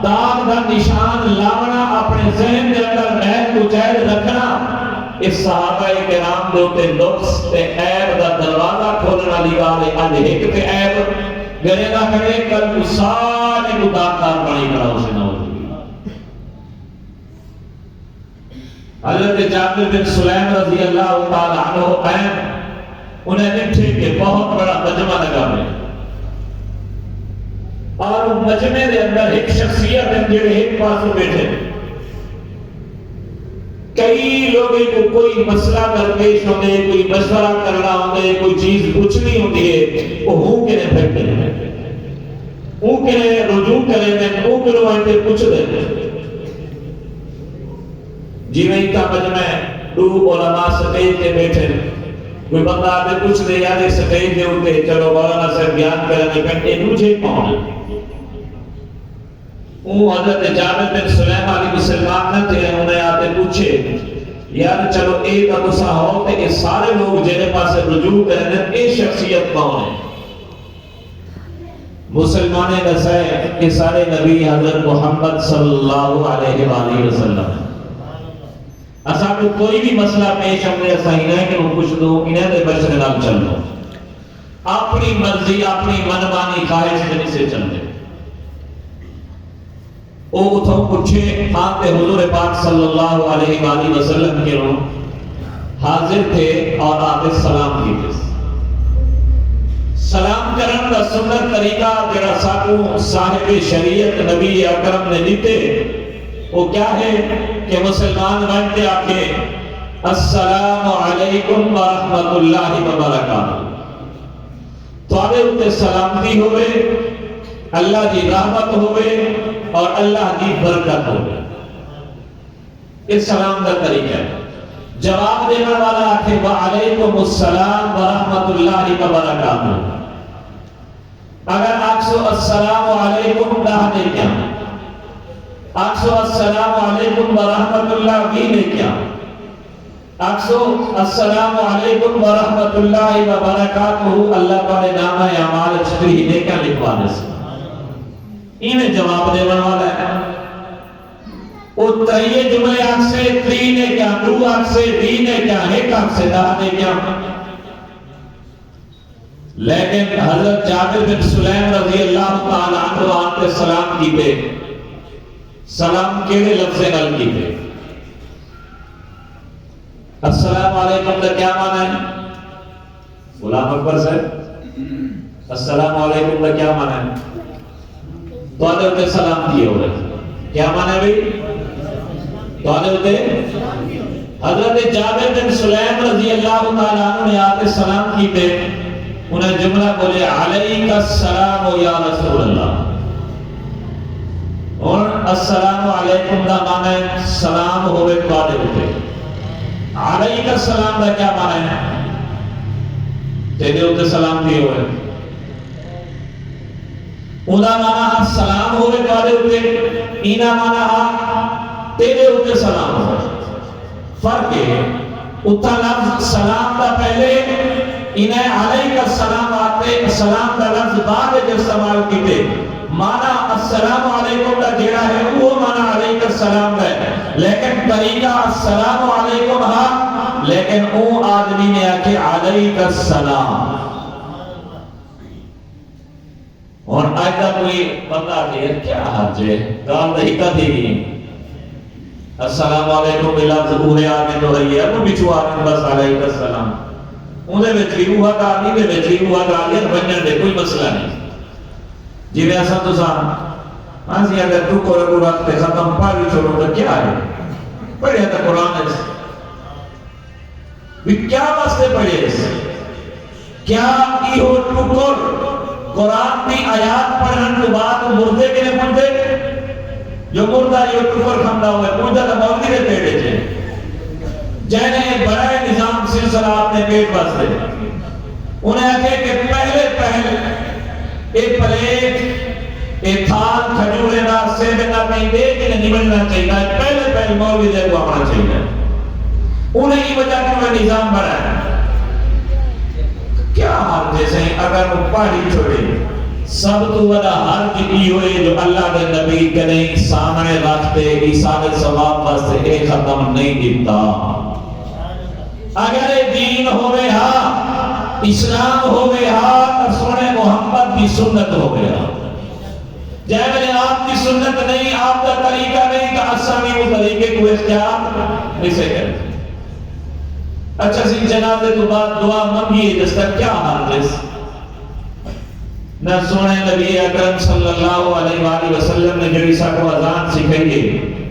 داغ دا نشان لاونا اپنے ذہن دے اندر عیب کو جائز رکھنا اس صحابہ کرام دے تے نقص تے عیب دا دروازہ کھولنے والی گل ہے اج ایک تے عیب گرے دا کرے کل سارے گناہگار بنی کھڑا اسے نعوذ باللہ۔ حضرت جابر بن سلیم رضی اللہ تعالی عنہ قائم انہیں دیکھے کہ بہت بڑا مجمع لگا ہے اور مجمع دے اندر ایک شخصیت ہے جو ایک پاس بیٹھے کئی لوگوں کو کوئی مسئلہ درپیش ہوتے کوئی مشورہ کرنا ہوتے کوئی چیز پوچھنی ہوتی ہے وہ ہوں کے نے پھیکتے ہیں ہوں کے نے رجوع کریں گے ہوں کے نے پوچھ دیں گے جی میں کا مجمع دو علماء سٹیج کے بیٹھے کوئی بندہ آتے پوچھ دے یار سٹیج دے ہوتے چلو مولانا صاحب بیان کرنے پہ مجھے کون ہے وہ حضرت جابر بن سلیم علیہ مسلمان نہ تھے انہیں آتے پوچھے یار چلو ایک ابسا ہو کہ سارے لوگ جنہیں پاس رجوع کرنے اے شخصیت کون ہے مسلمانے دسائے کہ سارے نبی حضرت محمد صلی اللہ علیہ وآلہ وسلم اساں کو کوئی بھی مسئلہ پیش ہم نے ایسا ہی نہیں کہ وہ کچھ دو انہیں دے بشر نام چل لو اپنی مرضی اپنی منمانی خواہش جنی سے چل دے وہ اتھوں پوچھے آتے حضور پاک صلی اللہ علیہ وآلہ وسلم کے لوگ حاضر تھے اور آتے سلام کی تھے سلام کرن کا سنت طریقہ جڑا ساکو صاحب شریعت نبی اکرم نے دیتے وہ کیا ہے کہ مسلمان بنتے آکے السلام علیکم ورحمت اللہ وبرکاتہ تو آدھے ہوتے سلامتی ہوئے اللہ کی رحمت ہوئے اور اللہ کی برکت ہوئے اس سلام کا طریقہ ہے جواب دینا والا آکے وعلیکم السلام ورحمت اللہ وبرکاتہ اگر آکسو السلام علیکم دہنے کیا آکسو السلام علیکم ورحمت اللہ وینے کیا آکسو السلام علیکم ورحمت اللہ وبرکاتہ اللہ پانے نامہ اعمال چکری دیکھا لکھوانے سے انہیں جواب دے والا ہے وہ تریے جملے آگ سے ترینے کیا دو آگ سے دینے کیا ایک آگ سے دہنے کیا لیکن حضرت جابر بن سلیم رضی اللہ تعالیٰ عنہ آتے سلام کی پہ سلام کیڑے لفظ نل کی پہ السلام علیکم کا کیا معنی ہے غلام اکبر صاحب السلام علیکم کا کیا معنی ہے تو آدھے ہوتے سلام کیے ہو رہے کیا معنی ہے بھئی تو آدھے ہوتے حضرت جابر بن سلیم رضی اللہ تعالیٰ عنہ نے آتے سلام کی پہ انہیں جملہ بولے علیک السلام یا رسول اللہ اور السلام علیکم دا معنی سلام ہوئے قادر ہوتے علیک السلام دا کیا معنی ہے تیرے ہوتے سلام دیے ہوئے اونا معنی سلام ہوئے قادر ہوتے اینا معنی تیرے ہوتے سلام ہوئے فرق ہے اتھا لفظ سلام دا پہلے انہیں علیہ السلام آتے سلام کا لفظ بعد جو استعمال کیتے مانا السلام علیکم کا جیڑا ہے وہ مانا علیہ السلام ہے لیکن طریقہ السلام علیکم ہاں لیکن او آدمی نے آکے علیہ السلام اور آئیتا کوئی بندہ کہ کیا حج ہے گال دہی کا تھی السلام علیکم بلفظ اوہے آنے تو رہی ہے وہ بچو آنے بس علیہ السلام انہیں ویچی روحا گالی میں ویچی روحا گالی ہے بنجر دے کوئی مسئلہ نہیں جی میں ایسا تو سان مانسی اگر تو قرآن رکھتے ختم پاڑی چھوڑو تو کیا ہے پڑھے تھا قرآن ہے بھی کیا باستے پڑھے اس کیا ایہو ٹکر قرآن کی آیات پڑھن تو بعد مردے کے لئے پڑھتے جو مردہ یہ ٹکر کھمدہ ہوئے مردہ تو موردی رہے پیڑے چھے جنہیں بڑے نظام سلسلہ اپنے پیٹ باستے انہیں کہے کہ پہلے ایک پلیٹ ایک تھال کھجورے نہ سیبے نہ کہیں دے کہ نمجھنا چاہیے پہلے مولوی دے کو آنا چاہیے انہیں ہی وجہ کہ وہ نظام بڑا ہے کیا حال جیسے اگر وہ پاڑی چھوڑے سب تو بڑا حرج کی ہوئے جو اللہ کے نبی کریں سامنے رکھتے ایسال ثواب واسطے ایک ختم نہیں دیتا. اگر دین ہوئے ہاں اسلام ہوئے ہاں تو سونے محمد کی سنت ہو گیا. جائے میں آپ کی سنت نہیں آپ کا طریقہ نہیں تو اسامی وہ طریقے کو اختیار نہیں سے کرتے. اچھا سی جنازے تو بعد دعا منگیے جس کا کیا حال ہے نہ سونے نبی اکرم صلی اللہ علیہ وآلہ وسلم نے جڑی سا کو اذان سکھائیے